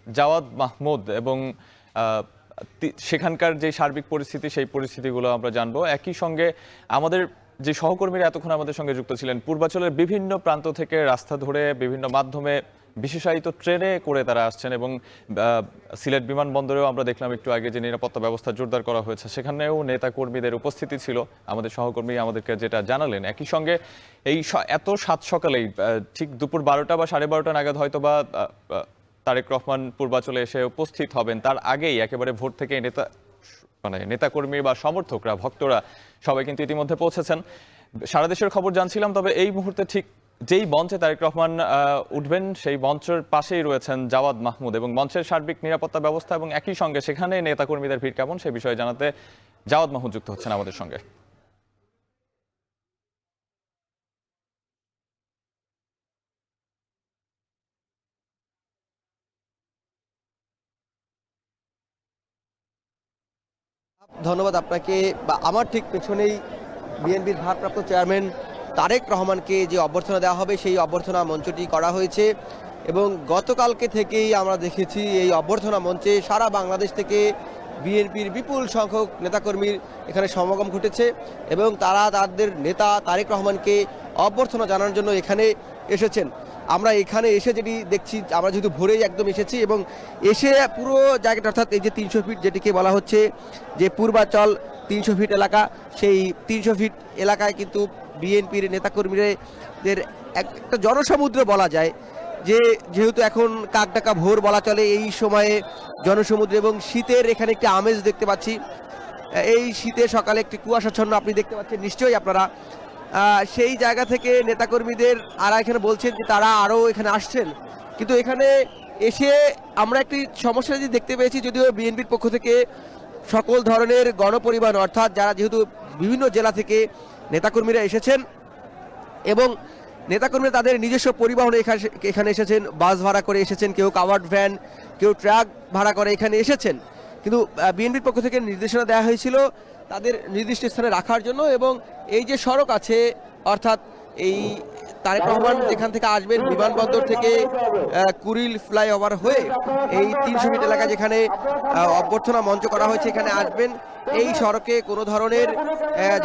Javad Mahmud এবং সেখানকার যে সার্বিক পরিস্থিতি সেই পরিস্থিতিগুলো আমরা জানবো। একই সঙ্গে আমাদের যে সহকর্মীরা এতক্ষণ আমাদের সঙ্গে যুক্ত ছিলেন, পূর্বাঞ্চলের বিভিন্ন প্রান্ত থেকে রাস্তা ধরে বিভিন্ন মাধ্যমে বিশেষায়িত ট্রেনে করে তারা আসছেন এবং সিলেট বিমানবন্দরেও আমরা দেখলাম একটু আগে যে নিরাপত্তা ব্যবস্থা জোরদার করা হয়েছে, সেখানেও নেতা কর্মীদের উপস্থিতি ছিল। আমাদের সহকর্মী আমাদেরকে যেটা জানালেন, একই সঙ্গে এই এত সাত সকালেই ঠিক দুপুর 12টা বা 12:30 নাগাদ হয়তো বা তারেক রহমান পূর্বাঞ্চলে এসে উপস্থিত হবেন। তার আগেই একেবারে ভোর থেকে নেতাকর্মী বা সমর্থকরা, ভক্তরা সবাই কিন্তু ইতিমধ্যে পৌঁছেছেন। সারা দেশের খবর জানছিলাম, তবে এই মুহূর্তে ঠিক যেই মঞ্চে তারেক রহমান উঠবেন সেই মঞ্চের পাশেই রয়েছেন জাওয়াদ মাহমুদ এবং মঞ্চের সার্বিক নিরাপত্তা ব্যবস্থা এবং একই সঙ্গে সেখানে নেতাকর্মীদের ভিড় কেমন সে বিষয়ে জানাতে জাওয়াদ মাহমুদ যুক্ত হচ্ছেন আমাদের সঙ্গে। ধন্যবাদ আপনাকে। আমার ঠিক পেছনেই বিএনপির ভারপ্রাপ্ত চেয়ারম্যান তারেক রহমানকে যে অভ্যর্থনা দেওয়া হবে সেই অভ্যর্থনা মঞ্চটি করা হয়েছে এবং গতকালকে থেকেই আমরা দেখেছি এই অভ্যর্থনা মঞ্চে সারা বাংলাদেশ থেকে বিএনপির বিপুল সংখ্যক নেতাকর্মীর এখানে সমাগম ঘটেছে এবং তারা তাদের নেতা তারেক রহমানকে অভ্যর্থনা জানানোর জন্য এখানে এসেছেন। আমরা এখানে এসে যেটি দেখছি, আমরা যেহেতু ভোরেই একদম এসেছি এবং এসে পুরো জায়গাটা, অর্থাৎ এই যে 300 ফিট যেটিকে বলা হচ্ছে যে পূর্বাচল 300 ফিট এলাকা, সেই 300 ফিট এলাকায় কিন্তু বিএনপির নেতাকর্মীদের একটা জনসমুদ্র বলা যায়, যেহেতু এখন কাকডাকা ভোর বলা চলে এই সময়ে জনসমুদ্র এবং শীতের এখানে একটি আমেজ দেখতে পাচ্ছি। এই শীতে সকালে একটি কুয়াশাচ্ছন্ন আপনি দেখতে পাচ্ছেন নিশ্চয়ই আপনারা। সেই জায়গা থেকে নেতাকর্মীদের এখানে বলছেন যে তারা আরও এখানে আসছেন, কিন্তু এখানে এসে আমরা একটি সমস্যা দেখতে পেয়েছি। যদিও বিএনপির পক্ষ থেকে সকল ধরনের গণপরিবহন, অর্থাৎ যারা যেহেতু বিভিন্ন জেলা থেকে নেতাকর্মীরা এসেছেন এবং নেতাকর্মীরা তাদের নিজস্ব পরিবহনে এখানে এসেছেন, বাস ভাড়া করে এসেছেন, কেউ কাভার্ড ভ্যান, কেউ ট্রাক ভাড়া করে এখানে এসেছেন, কিন্তু বিএনপির পক্ষ থেকে নির্দেশনা দেওয়া হয়েছিল তাদের নির্দিষ্ট স্থানে রাখার জন্য। এবং এই যে সড়ক আছে, অর্থাৎ এই তারেক রহমান যেখান থেকে আসবেন বিমানবন্দর থেকে কুড়িল ফ্লাইওভার হয়ে এই 300 ফিট এলাকা যেখানে অভ্যর্থনা মঞ্চ করা হয়েছে এখানে আসবেন, এই সড়কে কোনো ধরনের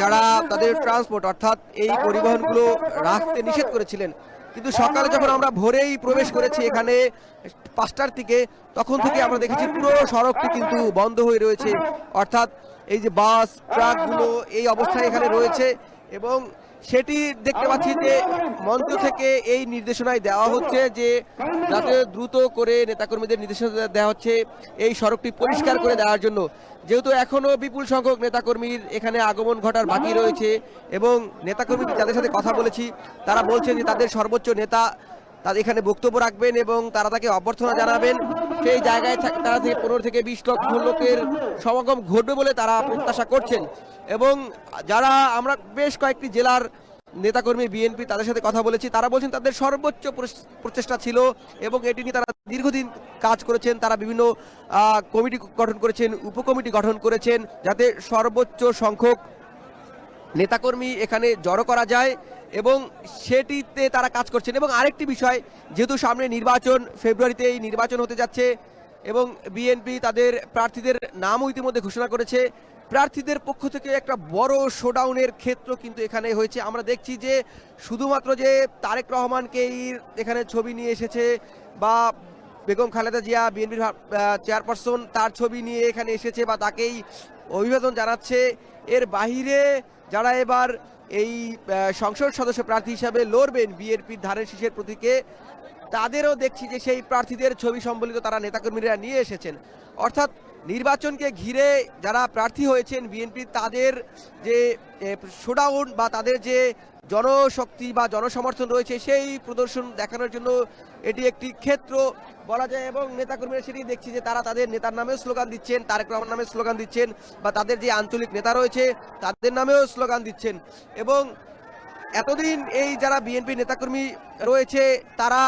যারা তাদের ট্রান্সপোর্ট অর্থাৎ এই পরিবহনগুলো রাখতে নিষেধ করেছিলেন, কিন্তু সকালে যখন আমরা ভোরেই প্রবেশ করেছি এখানে 5টার দিকে, তখন থেকে আমরা দেখেছি পুরো সড়কটি কিন্তু বন্ধ হয়ে রয়েছে। অর্থাৎ এই যে বাস ট্রাকগুলো এই অবস্থায় এখানে রয়েছে এবং সেটি দেখতে পাচ্ছি যে মঞ্চ থেকে এই নির্দেশনায় দেওয়া হচ্ছে যে যাতে দ্রুত করে নেতাকর্মীদের নির্দেশনা দেওয়া হচ্ছে এই সড়কটি পরিষ্কার করে দেওয়ার জন্য, যেহেতু এখনো বিপুল সংখ্যক নেতাকর্মীর এখানে আগমন ঘটার বাকি রয়েছে। এবং নেতাকর্মী যাদের সাথে কথা বলেছি তারা বলছেন যে তাদের সর্বোচ্চ নেতা তাদের এখানে বক্তব্য রাখবেন এবং তারা তাকে অভ্যর্থনা জানাবেন। সেই জায়গায় তারা থেকে 15 থেকে 20 লক্ষ লোকের সমাগম ঘটবে বলে তারা প্রত্যাশা করছেন। এবং যারা আমরা বেশ কয়েকটি জেলার নেতাকর্মী বিএনপি তাদের সাথে কথা বলেছি, তারা বলছেন তাদের সর্বোচ্চ প্রচেষ্টা ছিল এবং এটি নিয়ে তারা দীর্ঘদিন কাজ করেছেন। তারা বিভিন্ন কমিটি গঠন করেছেন, উপকমিটি গঠন করেছেন যাতে সর্বোচ্চ সংখ্যক নেতাকর্মী এখানে জড়ো করা যায় এবং সেটিতে তারা কাজ করছেন। এবং আরেকটি বিষয়, যেহেতু সামনে নির্বাচন, ফেব্রুয়ারিতে এই নির্বাচন হতে যাচ্ছে এবং বিএনপি তাদের প্রার্থীদের নামও ইতিমধ্যে ঘোষণা করেছে, প্রার্থীদের পক্ষ থেকে একটা বড় শোডাউনের ক্ষেত্র কিন্তু এখানে হয়েছে। আমরা দেখছি যে শুধুমাত্র যে তারেক রহমানকেই এখানে ছবি নিয়ে এসেছে বা বেগম খালেদা জিয়া বিএনপির চেয়ারপারসন তার ছবি নিয়ে এখানে এসেছে বা তাকেই অভিবাদন জানাচ্ছে, এর বাহিরে যারা এবার এই সংসদ সদস্য প্রার্থী হিসাবে লড়বেন বিএনপির ধানের শীষের প্রতীকে, তাদেরও দেখছি যে সেই প্রার্থীদের ছবি সম্বলিত তারা নেতাকর্মীরা নিয়ে এসেছেন। অর্থাৎ নির্বাচনকে ঘিরে যারা প্রার্থী হয়েছেন বিএনপি তাদের যে শোডাউন বা তাদের যে জনশক্তি বা জনসমর্থন রয়েছে সেই প্রদর্শন দেখানোর জন্য এটি একটি ক্ষেত্র বলা যায়। এবং নেতাকর্মীরা সেটি দেখছি যে তারা তাদের নেতার নামেও স্লোগান দিচ্ছেন, তারেক রহমান নামে স্লোগান দিচ্ছেন বা তাদের যে আঞ্চলিক নেতা রয়েছে তাদের নামেও স্লোগান দিচ্ছেন। এবং এতদিন এই যারা বিএনপি নেতাকর্মী রয়েছে তারা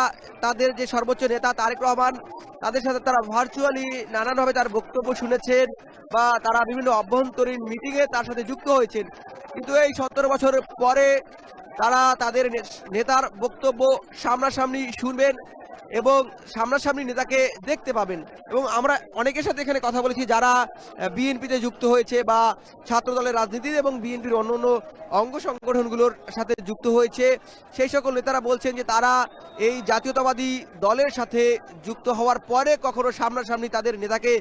তাদের যে সর্বোচ্চ নেতা তারেক রহমান তাদের সাথে তারা ভার্চুয়ালি নানানভাবে তার বক্তব্য শুনেছেন বা তারা বিভিন্ন অভ্যন্তরীণ মিটিংয়ে তার সাথে যুক্ত হয়েছেন, কিন্তু এই 17 বছর পরে তারা তাদের নেতার বক্তব্য সামনাসামনি শুনবেন এবং সামনাসামনি নেতাকে দেখতে পাবেন। এবং আমরা অনেকের সাথে এখানে কথা বলেছি যারা বিএনপিতে যুক্ত হয়েছে বা ছাত্রদলের রাজনীতিতে এবং বিএনপির অন্য অন্য অঙ্গ সংগঠনগুলোর সাথে যুক্ত হয়েছে, সেই সকল নেতারা বলছেন যে তারা এই জাতীয়তাবাদী দলের সাথে যুক্ত হওয়ার পরে কখনো সামনাসামনি তাদের নেতাকে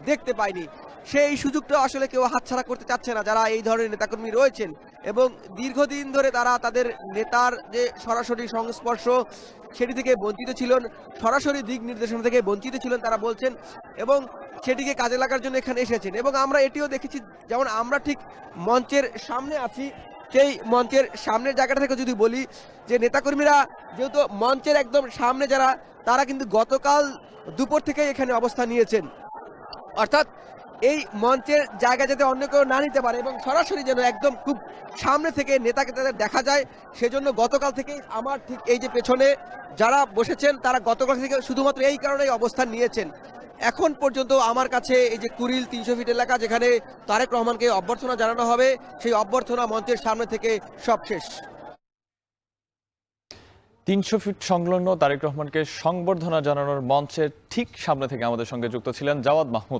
দেখতে পায়নি। সেই সুযোগটা আসলে কেউ হাতছাড়া করতে চাচ্ছে না যারা এই ধরনের নেতাকর্মী রয়েছেন, এবং দীর্ঘদিন ধরে তারা তাদের নেতার যে সরাসরি সংস্পর্শ সেটি থেকে বঞ্চিত ছিলেন, সরাসরি দিক নির্দেশনা থেকে বঞ্চিত ছিলেন তারা বলছেন, এবং সেটিকে কাজে লাগার জন্য এখানে এসেছেন। এবং আমরা এটিও দেখেছি, যেমন আমরা ঠিক মঞ্চের সামনে আছি, সেই মঞ্চের সামনের জায়গাটা থেকে যদি বলি যে নেতাকর্মীরা যেহেতু মঞ্চের একদম সামনে যারা, তারা কিন্তু গতকাল দুপুর থেকেই এখানে অবস্থান নিয়েছেন। অর্থাৎ এই মঞ্চের জায়গা যাতে অন্য কেউ না নিতে পারে এবং সরাসরি যেন একদম খুব সামনে থেকে নেতাকে তাদের দেখা যায়, সেজন্য গতকাল থেকেই আমার ঠিক এই যে পেছনে যারা বসেছেন তারা গতকাল থেকে শুধুমাত্র এই কারণেই অবস্থান নিয়েছেন। এখন পর্যন্ত আমার কাছে এই যে কুড়িল ৩০০ ফিট এলাকা যেখানে তারেক রহমানকে অভ্যর্থনা জানানো হবে, সেই অভ্যর্থনা মঞ্চের সামনে থেকে সব শেষ। ৩০০ ফিট সংলগ্ন তারেক রহমানকে সংবর্ধনা জানানোর মঞ্চের ঠিক সামনে থেকে আমাদের সঙ্গে যুক্ত ছিলেন জাওয়াদ মাহমুদ।